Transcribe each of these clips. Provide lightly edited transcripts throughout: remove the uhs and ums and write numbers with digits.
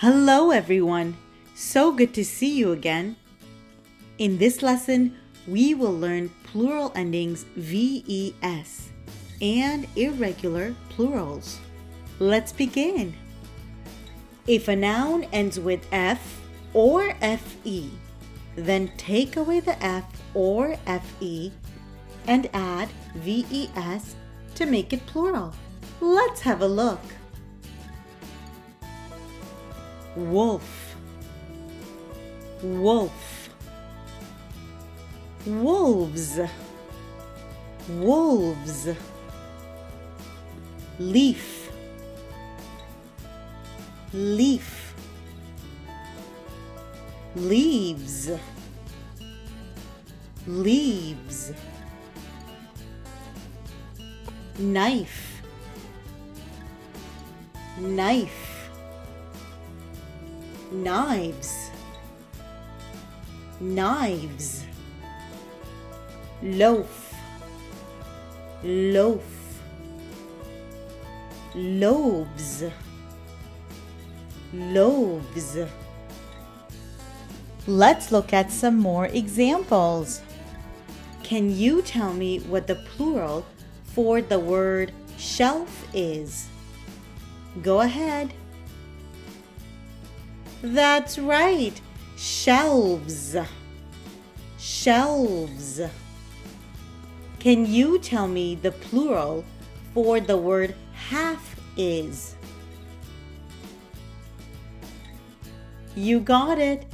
Hello everyone! So good to see you again. In this lesson, we will learn plural endings VES and irregular plurals. Let's begin. If a noun ends with F or FE, then take away the F or FE and add VES to make it plural. Let's have a look. Wolf, wolf. Wolves, wolves. Leaf, leaf. Leaves, leaves. Knife, knife. Knives, knives. Loaf, loaf. Loaves, loaves. Let's look at some more examples. Can you tell me what the plural for the word shelf is? Go ahead. That's right, shelves, shelves. Can you tell me the plural for the word half is? You got it.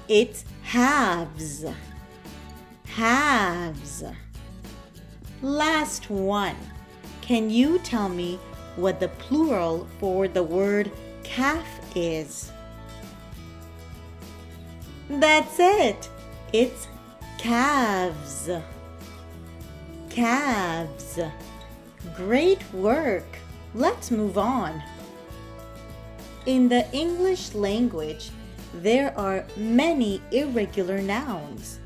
It's halves, halves. Last one. Can you tell me what the plural for the word calf is? That's it. It's calves, calves. Great work. Let's move on. In the English language, there are many irregular nouns.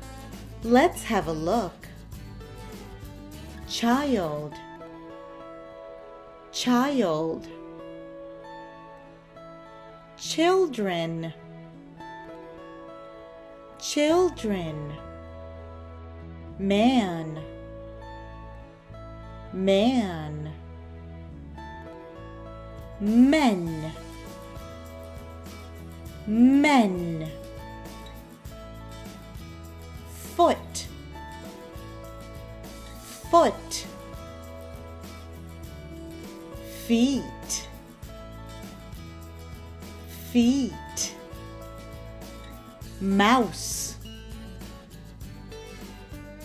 Let's have a look. Child, child. Children, children. Man, man. Men, men. Foot, foot. Feet, feet. Mouse,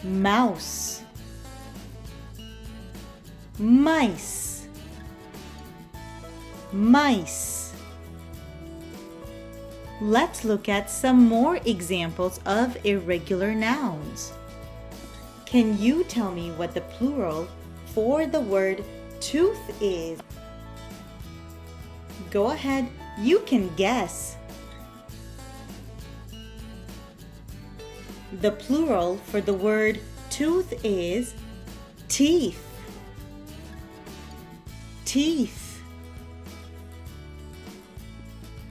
mouse. Mice, mice. Let's look at some more examples of irregular nouns. Can you tell me what the plural for the word tooth is? Go ahead, you can guess. The plural for the word tooth is teeth, teeth.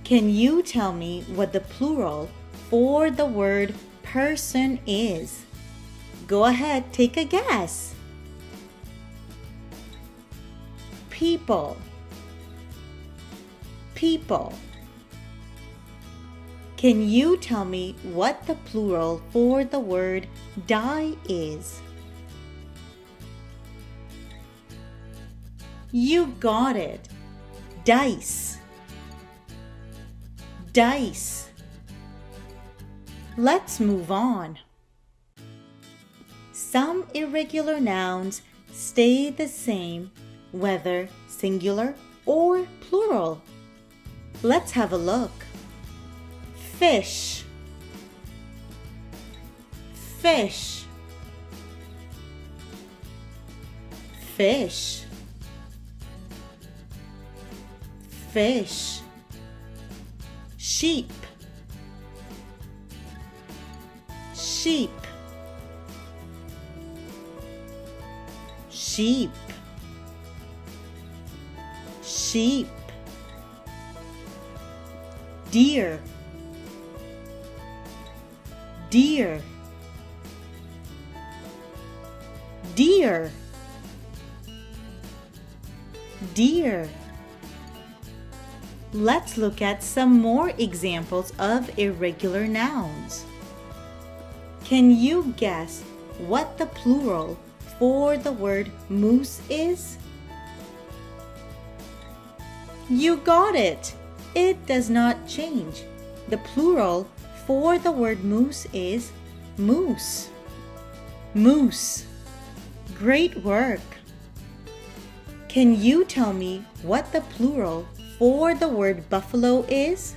Can you tell me what the plural for the word person is? Go ahead, take a guess. People, people. Can you tell me what the plural for the word die is? You got it. Dice, dice. Let's move on. Some irregular nouns stay the same whether singular or plural. Let's have a look. Fish, fish. Fish, fish. Sheep, sheep. Sheep, sheep. dear, dear, dear, dear. Let's look at some more examples of irregular nouns. Can you guess what the plural for the word moose is? You got it! It does not change. The plural for the word moose is moose. Moose. Great work! Can you tell me what the plural for the word buffalo is?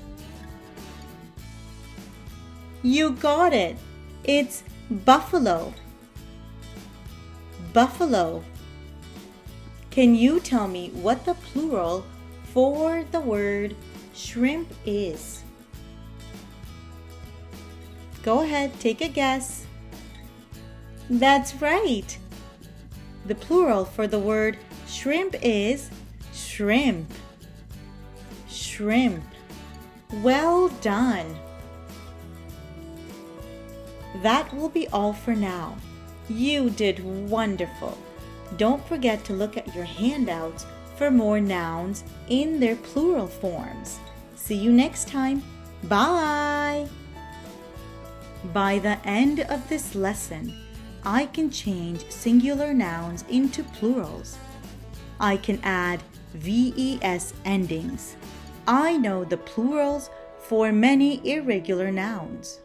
You got it! It's buffalo. Buffalo. Can you tell me what the plural for the word shrimp is? Go ahead, take a guess. That's right. The plural for the word shrimp is shrimp. Shrimp. Well done. That will be all for now. You did wonderful. Don't forget to look at your handouts for more nouns in their plural forms. See you next time. Bye! By the end of this lesson, I can change singular nouns into plurals. I can add VES endings. I know the plurals for many irregular nouns.